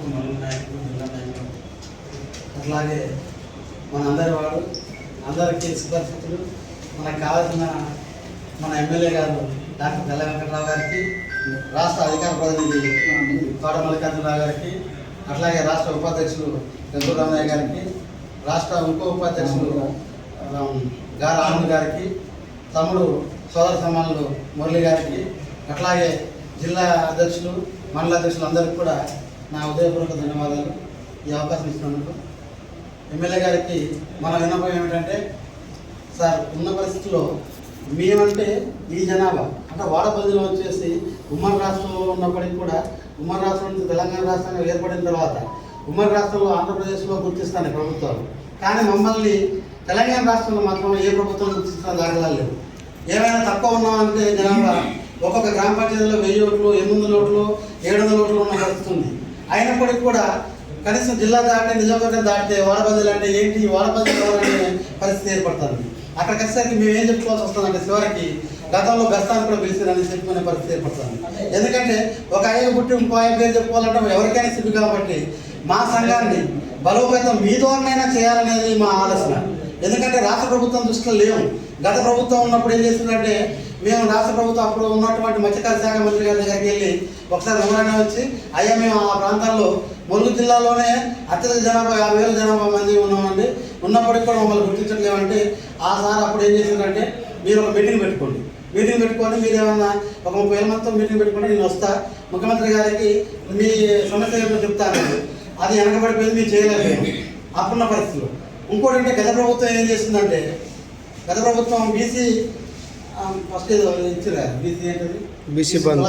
నాయకులు, మండల నాయకులు, జిల్లా నాయకులు, అట్లాగే మనందరి వాడు అందరికీ సుపరిస్థితులు, మనకు కావాల్సిన మన ఎమ్మెల్యే గారు డాక్టర్ తెల్ల వెంకటరావు గారికి, రాష్ట్ర అధికార ప్రతినిధి తోట మల్లికార్జునరావు గారికి, అట్లాగే రాష్ట్ర ఉపాధ్యక్షులు చంద్రరామయ్య గారికి, రాష్ట్ర ఉప ఉపాధ్యక్షులు గారు ఆనంద్ గారికి, తమ్ముడు సోదర సమానులు మురళి గారికి, అట్లాగే జిల్లా అధ్యక్షులు, మండల అధ్యక్షులు అందరికీ కూడా నా హృదయపూర్వక ధన్యవాదాలు. ఈ అవకాశం ఇచ్చినందుకు ఎమ్మెల్యే గారికి మన విన్నపం ఏమిటంటే, సార్ ఉన్న పరిస్థితుల్లో మేమంటే ఈ జనాభా అంటే వాడపల్లిలో వచ్చేసి ఉమ్మడి రాష్ట్రంలో ఉన్నప్పటికీ కూడా ఉమ్మడి రాష్ట్రం నుంచి తెలంగాణ రాష్ట్రంగా ఏర్పడిన తర్వాత ఉమ్మడి రాష్ట్రంలో ఆంధ్రప్రదేశ్లో గుర్తిస్తాను ప్రభుత్వాలు, కానీ మమ్మల్ని తెలంగాణ రాష్ట్రంలో మాత్రం ఏ ప్రభుత్వం గుర్తిస్తున్న దాఖలా లేవు. ఏమైనా తక్కువ ఉన్నామంటే జనాభా ఒక్కొక్క గ్రామ పంచాయతీలో 1000 ఓట్లు, 800 ఓట్లు, 700 ఓట్లు ఉన్న పరిస్థితి ఉంది. అయినప్పటికీ కూడా కనీసం జిల్లా దాటితే, నిజామాబాద్ దాటితే వాడపల్లి అంటే ఏంటి, వాడపల్లి అనే పరిస్థితి ఏర్పడుతుంది. అక్కడికి వచ్చేసరికి మేము ఏం చెప్పుకోవాల్సి వస్తుందంటే చివరికి గతంలో బెస్తాన్ని కూడా పిలిచిరని చెప్పుకునే పరిస్థితి ఏర్పడుతుంది. ఎందుకంటే ఒక అయ్య పుట్టి ఇంకో ఆయన పేరు చెప్పుకోవాలంటే ఎవరికైనా సిగ్గు. కాబట్టి మా సంఘాన్ని బలోపేతం మీ ద్వారానైనా చేయాలనేది మా ఆలోచన. ఎందుకంటే రాష్ట్ర ప్రభుత్వం దృష్టిలో లేవు. గత ప్రభుత్వం ఉన్నప్పుడు ఏం చేసిందంటే, మేము రాష్ట్ర ప్రభుత్వం అప్పుడు ఉన్నటువంటి మత్స్యకార శాఖ మంత్రి గారి దగ్గరికి వెళ్ళి ఒకసారి వివరణ వచ్చి, అయ్యా మేము ఆ ప్రాంతాల్లో ములుగు జిల్లాలోనే అత్యధిక జనాభా 50,000 జనాభా మంది ఉన్నామండి, ఉన్నప్పటికీ కూడా మమ్మల్ని గుర్తించట్లేమంటే ఆ సార్ అప్పుడు ఏం చేసిందంటే, మీరు ఒక మీటింగ్ పెట్టుకోండి, మీటింగ్ పెట్టుకొని మీరు ఏమన్నా ఒక 30,000 మందితో మీటింగ్ పెట్టుకుంటే నేను వస్తా, ముఖ్యమంత్రి గారికి మీ సమస్య ఏమిటో చెప్తాను. అది వెనకబడిపోయింది, మీరు చేయలేకపోయాం అప్పుడున్న పరిస్థితులు. ఇంకోటి అంటే గత ప్రభుత్వం ఏం చేస్తుందంటే, గత ప్రభుత్వం బీసీ ఫస్ట్ ఏదో ఇచ్చారు, బీసీ ఏంటది, బీసీ బంధు,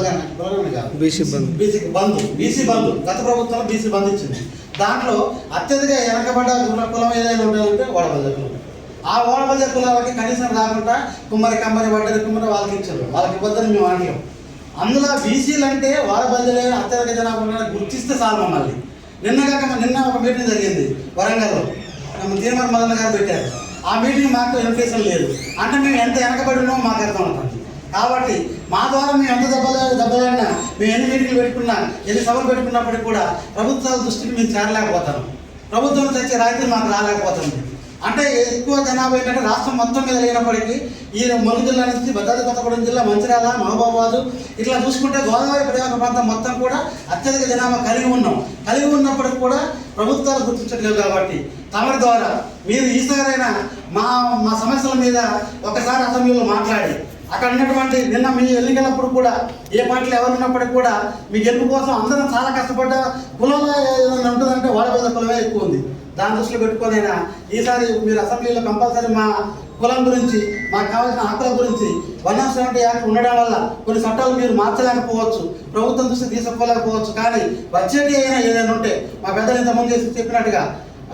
గత ప్రభుత్వం బీసీ బంధు ఇచ్చింది. దాంట్లో అత్యధిక వెనకబడ్డ కులం ఏదైనా ఉండాలంటే వాడబల్ల కులం. ఆ వాడబల్ల కులాలకి కనీసం రాకుండా కుమ్మరి, కమ్మరి, వడ్డరి, కుమ్మరి వాళ్ళకి ఇచ్చారు. వాళ్ళకి ఇవ్వద్దని మేము అనలేము. అందులో బీసీలు అంటే వాడబల్లలే అత్యధిక జనాభా గుర్తిస్తే చాలు మమ్మల్ని. నిన్న ఒక మీటింగ్ జరిగింది వరంగల్లో, తీర్మాన మదన్న గారు పెట్టారు. ఆ మీటింగ్ మాకు ఇన్విటేషన్ లేదు అంటే మేము ఎంత వెనకబడి ఉన్నామో మాకు అర్థం అవుతుంది. కాబట్టి మా ద్వారా మేము ఎంత దెబ్బలైనా, మేము ఎన్ని మీటింగ్లు పెట్టుకున్నా, ఎన్ని సభలు పెట్టుకున్నప్పటికీ కూడా ప్రభుత్వాల దృష్టికి మేము చేరలేకపోతాం. ప్రభుత్వం తెచ్చే రాయితీలు మాకు రాలేకపోతుంది. అంటే ఎక్కువ జనాభా ఏంటంటే రాష్ట్రం మొత్తం మీద లేనప్పటికీ ఈ ములుగు జిల్లా నుంచి భద్రాద్రి కొత్తగూడెం జిల్లా, మంచిర్యాల, మహబూబాబాద్ ఇట్లా చూసుకుంటే గోదావరి పరివాహక ప్రాంతం మొత్తం కూడా అత్యధిక జనాభా కలిగి ఉన్నాం. కలిగి ఉన్నప్పటికీ కూడా ప్రభుత్వాలు గుర్తించట్లేవు. కాబట్టి తమరి ద్వారా మీరు ఈసారైనా మా సమస్యల మీద ఒకసారి అసెంబ్లీలో మాట్లాడి, అక్కడ ఉన్నటువంటి నిన్న మీ ఎన్నికలప్పుడు కూడా ఏ పార్టీలు ఎవరు ఉన్నప్పటికీ కూడా మీ గెలుపు కోసం అందరం చాలా కష్టపడ్డ కులంలో ఏదైనా ఉంటుందంటే వాడబల్ల కులమే ఎక్కువ ఉంది. దాని దృష్టిలో పెట్టుకోనైనా ఈసారి మీరు అసెంబ్లీలో కంపల్సరీ మా కులం గురించి, మాకు కావాల్సిన హక్కుల గురించి 170 యాక్ట్ ఉండడం వల్ల కొన్ని చట్టాలు మీరు మార్చలేకపోవచ్చు, ప్రభుత్వం దృష్టి తీసుకోలేకపోవచ్చు. కానీ వచ్చేటి అయినా ఏదైనా ఉంటే మా పెద్దలు ఇంతకుముందు చెప్పినట్టుగా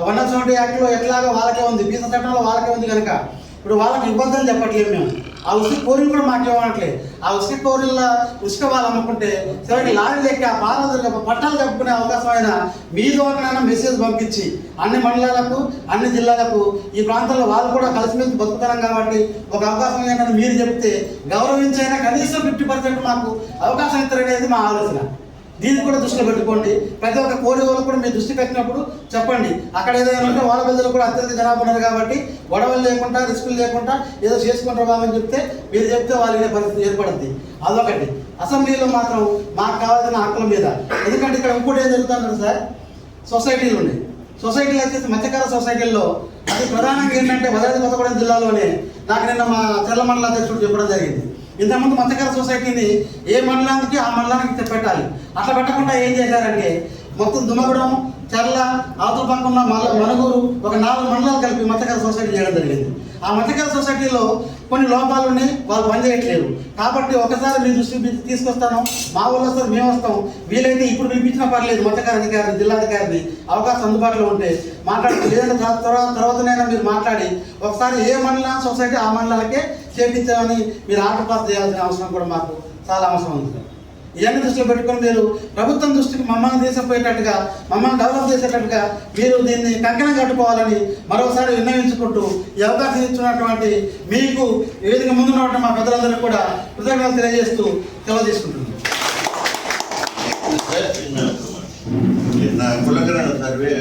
170 యాక్ట్లో ఎట్లాగా వాళ్ళకే ఉంది, బీసీ చట్టంలో వాళ్ళకే ఉంది కనుక ఇప్పుడు వాళ్ళకి ఇబ్బందులు చెప్పట్లేదు. మేము ఆ ఉసుక కోరిలు కూడా మాకేమనట్లేదు. ఆ ఉసుక కోరిళ్ళ ఉసుక వాళ్ళు అమ్ముకుంటే చివరికి లారీ లెక్క ఆ పాలన పట్టాలు కప్పుకునే అవకాశం అయినా మీ ద్వారానైనా మెసేజ్ పంపించి అన్ని మండలాలకు, అన్ని జిల్లాలకు ఈ ప్రాంతంలో వాళ్ళు కూడా కలిసిమెలిసి బతుకుతున్నాం కాబట్టి ఒక అవకాశం ఏంటంటే మీరు చెప్తే గౌరవించైనా కనీసం 50% మాకు అవకాశం ఇస్తారనేది మా ఆలోచన. దీన్ని కూడా దృష్టిలో పెట్టుకోండి. ప్రతి ఒక్క కోరి వాళ్ళు కూడా మీరు దృష్టి పెట్టినప్పుడు చెప్పండి. అక్కడ ఏదైనా ఉంటే వాడబల్లిలో కూడా అత్యధిక జనాభా ఉన్నారు కాబట్టి గొడవలు లేకుండా, రిస్కులు లేకుండా ఏదో చేసుకుంటారు బాబని చెప్తే మీరు చెప్తే వాళ్ళ పరిస్థితి ఏర్పడుతుంది. అదొకటి. అసెంబ్లీలో మాత్రం మాకు కావాల్సిన హక్కుల మీద, ఎందుకంటే ఇక్కడ ఇంకోటి ఏం జరుగుతుందంటే సార్, సొసైటీలు ఉన్నాయి. సొసైటీలు వచ్చేసి మత్స్యకార సొసైటీల్లో అది ప్రధానంగా ఏంటంటే భద్రాద్రి కొత్తగూడెం జిల్లాలోనే నాకు నిన్న మా చెర్ల మండల అధ్యక్షుడు చెప్పడం జరిగింది. ఇంతకుముందు మత్స్యకార సొసైటీని ఏ మండలానికి ఆ మండలానికి పెట్టాలి. అట్లా పెట్టకుండా ఏం చేశారంటే మొత్తం దుమ్మగూడెం, చెర్ల, అవతల పక్కన ఉన్న మనుగూరు ఒక 4 మండలాలు కలిపి మత్స్యకార సొసైటీ చేయడం జరిగింది. ఆ మత్స్యకార సొసైటీలో కొన్ని లోపాలు ఉన్నాయి, వాళ్ళు పనిచేయట్లేదు. కాబట్టి ఒకసారి మీ దృష్టికి తీసుకొస్తాను, మా ఊళ్ళో వస్తారు, మేము వస్తాం. వీలైతే ఇప్పుడు పిలిపించినా పర్లేదు, మత్స్యకార అధికారిని, జిల్లాధికారిని అవకాశం అందుబాటులో ఉంటే మాట్లాడుతూ, లేదంటే తర్వాతనైనా మీరు మాట్లాడి ఒకసారి ఏ మండలం సొసైటీ ఆ మండలాలకే చేపించామని మీరు ఆర్డర్ పాస్ చేయాల్సిన అవసరం కూడా మాకు చాలా అవసరం ఉంది. ఇవన్నీ దృష్టిలో పెట్టుకొని మీరు ప్రభుత్వం దృష్టికి మమ్మల్ని తీసుకుపోయేటట్టుగా, మమ్మల్ని డెవలప్ చేసేటట్టుగా మీరు దీన్ని కంకణం కట్టుకోవాలని మరోసారి విన్నవించుకుంటూ ఈ అవకాశం ఇచ్చినటువంటి మీకు వేదిక ముందున్నటువంటి మా పెద్దలందరికీ కూడా కృతజ్ఞతలు తెలియజేస్తూ సెలవు తీసుకుంటున్నాను. నా కులగణన సర్వే